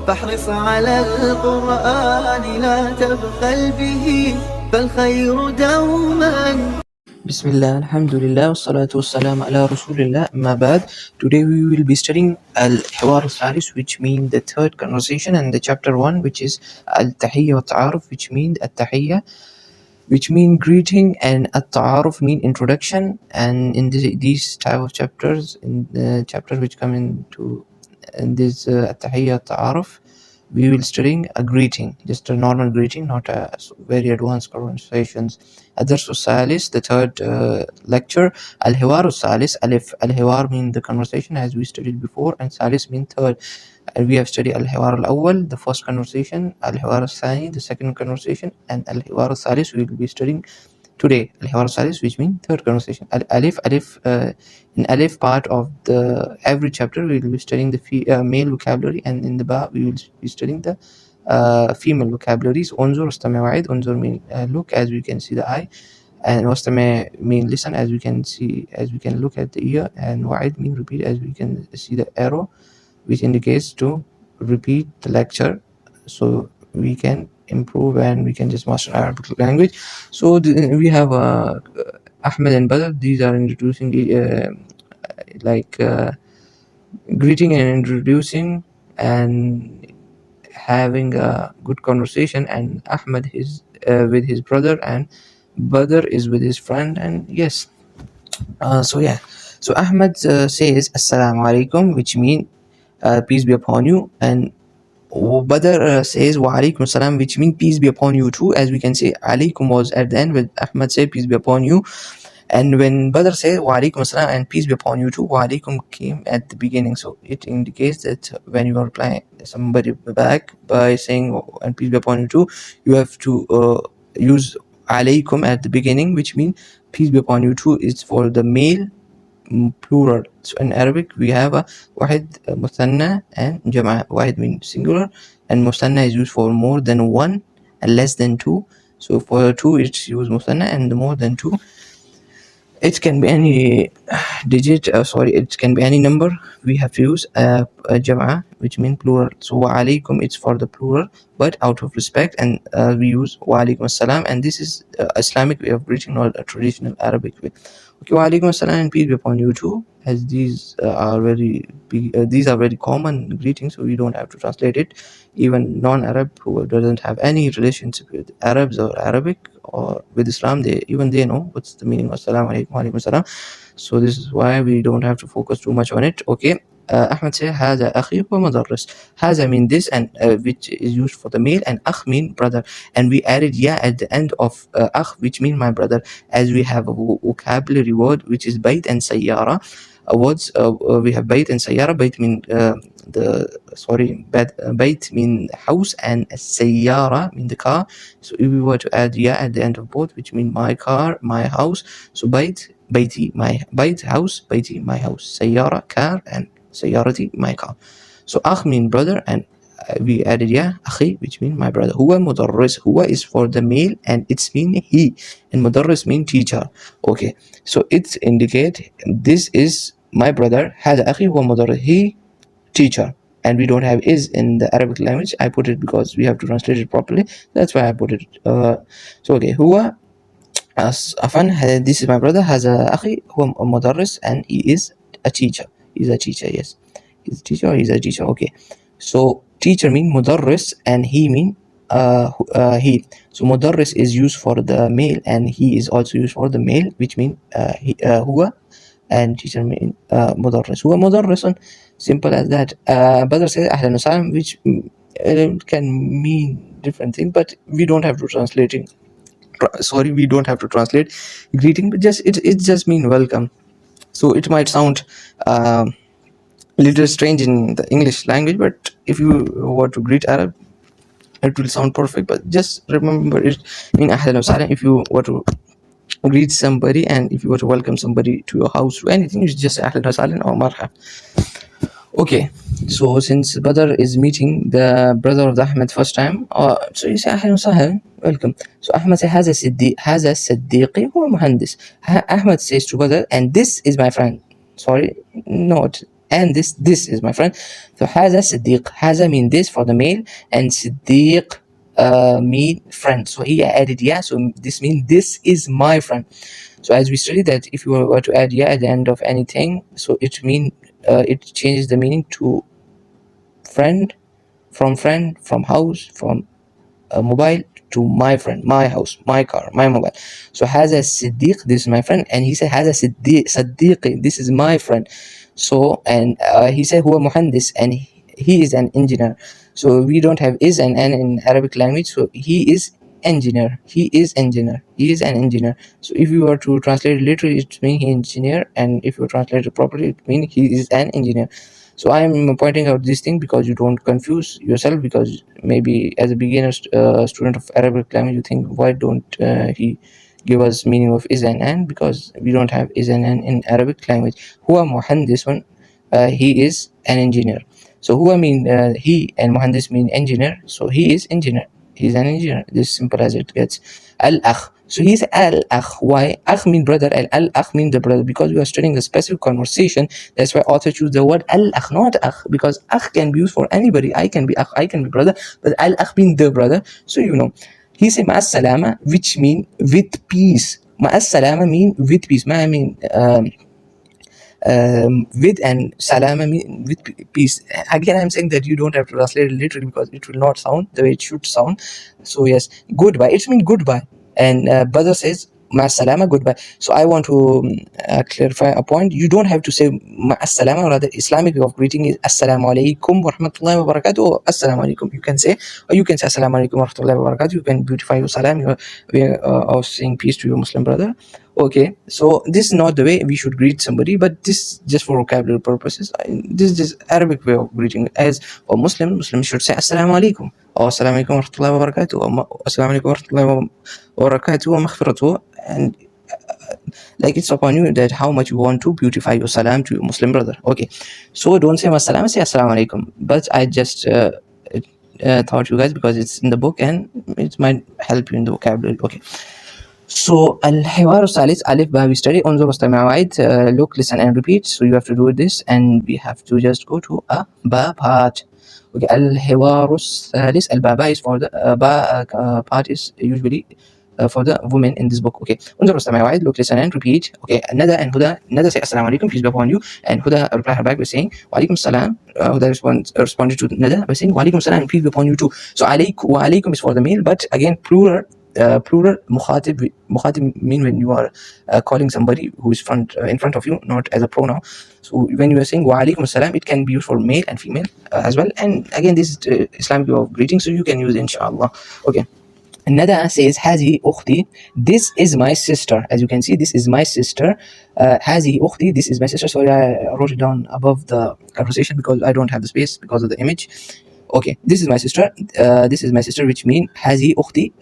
فاحرص على القرآن لا تبخل به فالخير دوما. Bismillah, Alhamdulillah, wassalatu wassalamu ala Rasulillah, amma ba'd. Today we will be studying Al-Hiwar al-Thalith, which means the third conversation, and the chapter 1, which is Al-Tahiyya wa Ta'aruf, which means At-Tahiyya, which mean greeting, and At-Ta'aruf mean introduction. And in these type of chapters, in the chapters which come into in this At-Tahiyya Ta'aruf, we will studying a greeting, just a normal greeting, not a very advanced conversations. Adars Salis, the third lecture. Al-Hiwar Salis, Alif. Al-Hiwar mean the conversation as we studied before, and Salis mean third. And we have studied Al-Hiwar Al-Awwal, the first conversation, Al-Hiwar Al-Thani, the second conversation, and Al-Hiwar Al-Salis we will be studying today. Al-Hiwar Al-Salis, which means third conversation. Alif, in Alif part of the every chapter we will be studying the male vocabulary, and in the Ba we will be studying the female vocabularies. Unzur, Wastami' Wa'id. Unzur mean look, as we can see the eye, and Wastami' mean listen, as we can see, as we can look at the ear, and Wa'id mean repeat, as we can see the arrow, which indicates to repeat the lecture, so we can improve and we can just master Arabic language. So we have Ahmed and Badr. These are introducing greeting and introducing and having a good conversation, and Ahmed is with his brother, and Badr is with his friend. And yes, so Ahmed says Assalamu alaikum, which means peace be upon you, and Badr says wa alaikum salam, which means peace be upon you too. As we can say, alaikum was at the end, when Ahmed said peace be upon you, and when Badr said wa alaikum salam and peace be upon you too, wa alaikum came at the beginning, so it indicates that when you are replying somebody back by saying and peace be upon you too, you have to use alaikum at the beginning, which means peace be upon you too is for the male plural. So in Arabic we have a wahid, muthanna, and jama'. Wahid means singular, and muthanna is used for more than one and less than two. So for two it's used muthanna, and more than two it can be any digit, it can be any number. We have to use a jama', which means plural. So wa alaikum, it's for the plural, but out of respect, and we use wa alaikum assalam, and this is Islamic way of greeting, not a traditional Arabic way. Okay, wa alaikum assalam and peace be upon you too, as these are very common greetings, so we don't have to translate it. Even non-Arab who doesn't have any relationship with Arabs or Arabic or with Islam, they know what's the meaning of Assalamu alaikum, wa alaikum salam. So this is why we don't have to focus too much on it. Okay, Ahmed says هذا أخي ومدرس. هذا mean this, and which is used for the male, and أخ mean brother, and we added ya at the end of أخ, which mean my brother, as we have a vocabulary word which is bayt and sayyara. Words we have bayt and sayyara. Bayt mean bayt mean house, and sayyara mean the car. So if we were to add ya at the end of both, which mean my car, my house, so bayt, bayti, my bayt, house, bayti, my house, sayyara, car, and sayyarati, my car. So akh mean brother, and we added ya akhi, which mean my brother. Huwa mudarris. Huwa is for the male, and it's mean he, and mudarris mean teacher. Okay, so it indicate this is my brother. Hada akhi huwa mudarris, he teacher, and we don't have is in the Arabic language. I put it because we have to translate it properly, that's why I put it. So okay, huwa afan, this is my brother. Haza akhi huwa mudarris, and he is a teacher. He's a teacher, yes, he's a teacher, or he's a teacher. Okay, so teacher mean mudarris, and he mean he. So mudarris is used for the male, and he is also used for the male, which mean huwa, and teacher mean mudarris. Huwa mudarrisun, simple as that. Badr says ahlan wa salam, which can mean different things, but we don't have to translate it. We don't have to translate greeting, but it just mean welcome. So it might sound a little strange in the English language, but if you were to greet Arab, it will sound perfect. But just remember it mean ahlan wa sahlan. If you were to greet somebody, and if you were to welcome somebody to your house or anything, it's just ahlan wa sahlan or marhab. Okay, so since Badr is meeting the brother of the Ahmed first time, so you say ahlan wa sahlan, welcome. So Ahmed says هذا صديقي هو مهندس. Ahmed says to Badr, and this is my friend. Sorry, not and this is my friend. So haza Siddiq. Haza mean this for the male, and Siddiq mean friend. So he added yeah. So this means this is my friend. So as we studied that if you were to add yeah at the end of anything, so it mean it changes the meaning to friend, from house, from mobile, to my friend, my house, my car, my mobile. So has a Siddiq, this is my friend, and he said has a Siddiqi, this is my friend. So and he said huwa muhandis, and he is an engineer. So we don't have is and an in Arabic language. So he is engineer. He is engineer. He is an engineer. So if you were to translate it literally, it means he engineer, and if you translate it properly, it means he is an engineer. So I'm pointing out this thing because you don't confuse yourself, because maybe as a beginner student of Arabic language you think why don't he give us meaning of is and an, because we don't have is and an in Arabic language. Huwa muhandis one, he is an engineer. So huwa mean he, and muhandis mean engineer, so he is engineer. He's an engineer. This simple as it gets. Al-akh. So he's al-akh. Why? Akh mean brother, and al-akh mean the brother. Because we are studying a specific conversation, that's why author choose the word al-akh, not akh. Because akh can be used for anybody. I can be akh, I can be brother. But al-akh mean the brother. So you know. He said ma'as salama, which mean with peace. Ma'as salama mean with peace. Ma mean with, and salama mean with peace. Again, I'm saying that you don't have to translate it literally because it will not sound the way it should sound. So yes, goodbye, it means goodbye, and brother says ma salama, goodbye. So I want to clarify a point. You don't have to say ma salama, rather Islamic way of greeting is assalamu alaikum wa rahmatullahi wa barakatuh, or assalamu alaikum. You can say, or you can say assalamu alaikum wa rahmatullahi wa barakatuh. You can beautify your salam, your way of saying peace to your Muslim brother. Okay, so this is not the way we should greet somebody, but this just for vocabulary purposes. This is just Arabic way of greeting. As for Muslims should say assalamu alaikum, or assalamu alaikum wa rahmatullahi wa barakatuh, or assalamu alaikum wa rahmatullahi wa barakatuh wa maghfiratuh. And like it's upon you that how much you want to beautify your salam to your Muslim brother. Okay, so don't say masalam, say assalamu alaikum. But I just thought you guys, because it's in the book and it might help you in the vocabulary. Okay. So الحوار الثالث ألف باء, we study انظر واستمع وعد, look, listen and repeat. So you have to do this, and we have to just go to a ba part. Okay, الحوار الثالث, الباء is for the ba part is usually for the women in this book. Okay, انظر واستمع وعد, look, listen and repeat. Okay, Nada and Huda. Nada say assalamu alaikum, peace be upon you, and Huda reply her back by saying wa alaikum salam. Huda responded to Nada by saying wa alaikum salam, peace be upon you too. So wa alaikum is for the male, but again plural mukhatib mean when you are calling somebody who is in front of you, not as a pronoun. So when you are saying wa alaikum salam, it can be used for male and female as well. And again, this is Islamic way of greeting, so you can use inshallah. Okay. Nada says hazi ukhti, this is my sister. As you can see, this is my sister. Hazi ukhti, this is my sister. Sorry, I wrote it down above the conversation because I don't have the space because of the image. Okay, this is my sister. This is my sister, which means hazi ukhti.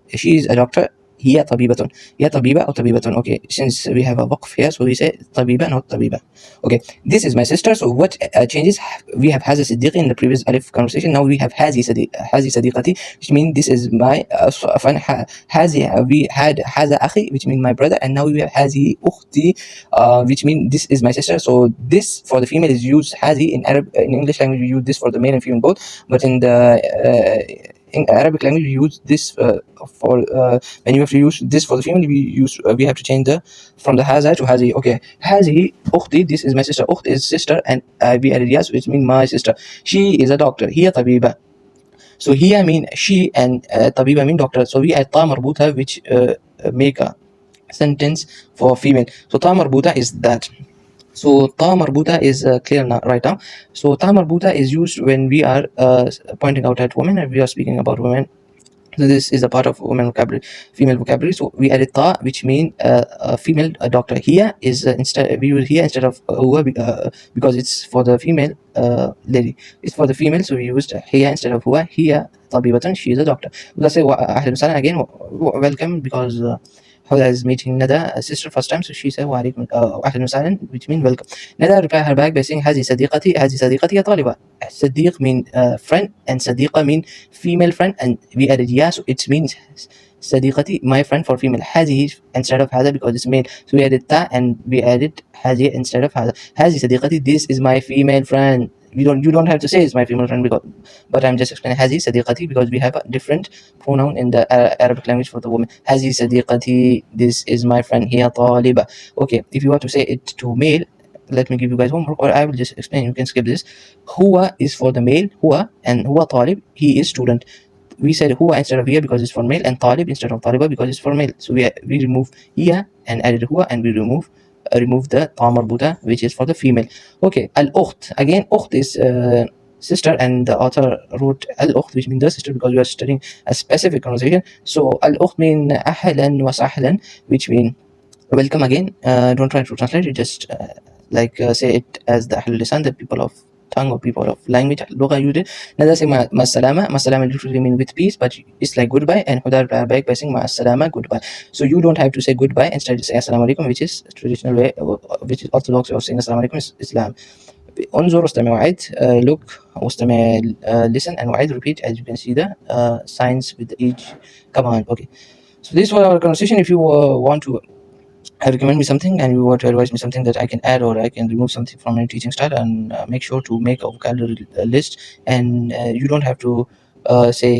She is a doctor. هي طبيبة. هي طبيبة أو طبيبة. Okay, since we have a waqf here, so we say طبيبة, not طبيبة. Okay, this is my sister. So what changes? We have haza Siddiqi in the previous alif conversation. Now we have hazi Sadiqati, which means this is my hazi. We had haza akhi, which means my brother, and now we have hazi ukhti, which means this is my sister. So this for the female is used hazi in English language. We use this for the male and female both, but in the in Arabic language we use this for when you have to use this for the female, we have to change the from the haza to hazi. Okay, hazi ukhti, this is my sister. Ukht is sister, and we added yes, which means my sister. She is a doctor. Hiya tabiba. So hiya mean she, and tabiba mean doctor. So we add ta marbuta, which make a sentence for female. So ta marbuta is that. So ta marbuta is clear now, right now. So ta marbuta is used when we are pointing out at women and we are speaking about women. So this is a part of women vocabulary, female vocabulary. So we added ta, which means a female doctor. Here is instead we use here instead of huwa because it's for the female lady. It's for the female, so we used here instead of huwa. Here tabibatan, she is a doctor. Let's say ahlan wa sahlan again, welcome, because Huda is meeting Nada, a sister, first time, so she said وعليكم أهلا وسهلا, which means welcome. Nada replied her back by saying هذه صديقتي يا طالبة. صديق mean friend, and صديقة mean female friend, and we added yeah, so it means صديقتي, my friend, for female. هذه instead of هذا because it's male, so we added ta and we added هذه instead of هذا. هذه صديقتي, this is my female friend. You don't have to say it's my female friend, because but I'm just explaining هذه صديقتي because we have a different pronoun in the Arabic language for the woman. هذه صديقتي, this is my friend, هي طالبة. Okay, if you want to say it to male, let me give you guys homework, or I will just explain. You can skip this. هو is for the male, هو, and هو طالب, he is student. We said هو instead of here because it's for male, and طالب instead of طالبة because it's for male. So we remove هي and added هو, and we remove the طا مربوطة, which is for the female. Okay, الأخت, again أخت is sister, and the author wrote الأخت, which means the sister, because we are studying a specific conversation. So الأخت mean أهلا وسهلا, which mean welcome again. Don't try to translate it, just say it as the أهل اللسان, the people of tongue or people of language, اللغة use it. Nada say مع السلامة. مع السلامة literally mean with peace, but it's like goodbye, and Huda reply back by saying مع السلامة, goodbye. So you don't have to say goodbye, instead you say assalamu alaikum, which is traditional way, which is orthodox way of saying assalamu alaikum is Islam. انظر واستمع وعد, look واستمع, listen and وعد, repeat, as you can see the signs with each command. Okay, so this was our conversation. If you want to recommend me something, and you want to advise me something that I can add or I can remove something from my teaching style, and make sure to make a vocabulary list. And you don't have to say,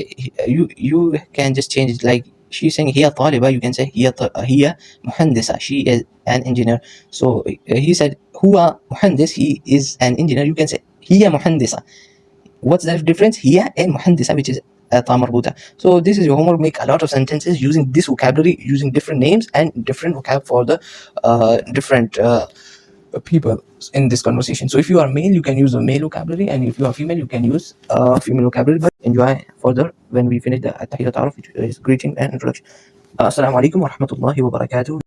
you can just change it. Like she's saying هي طالبة, you can say هي مهندسة, she is an engineer. So he said هو مهندس, he is an engineer, you can say هي مهندسة. What's the difference? هي and مهندسة, which is طا مربوطة. So this is your homework. Make a lot of sentences using this vocabulary, using different names and different vocab for the different people in this conversation. So if you are male, you can use a male vocabulary, and if you are female, you can use female vocabulary. But enjoy further when we finish the التحية والتعارف, which is greeting and introduction. Assalamu alaikum wa rahmatullahi wa barakatuh.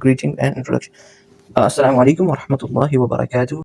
Greeting and introduction. Assalamu alaikum wa rahmatullahi wa barakatuh.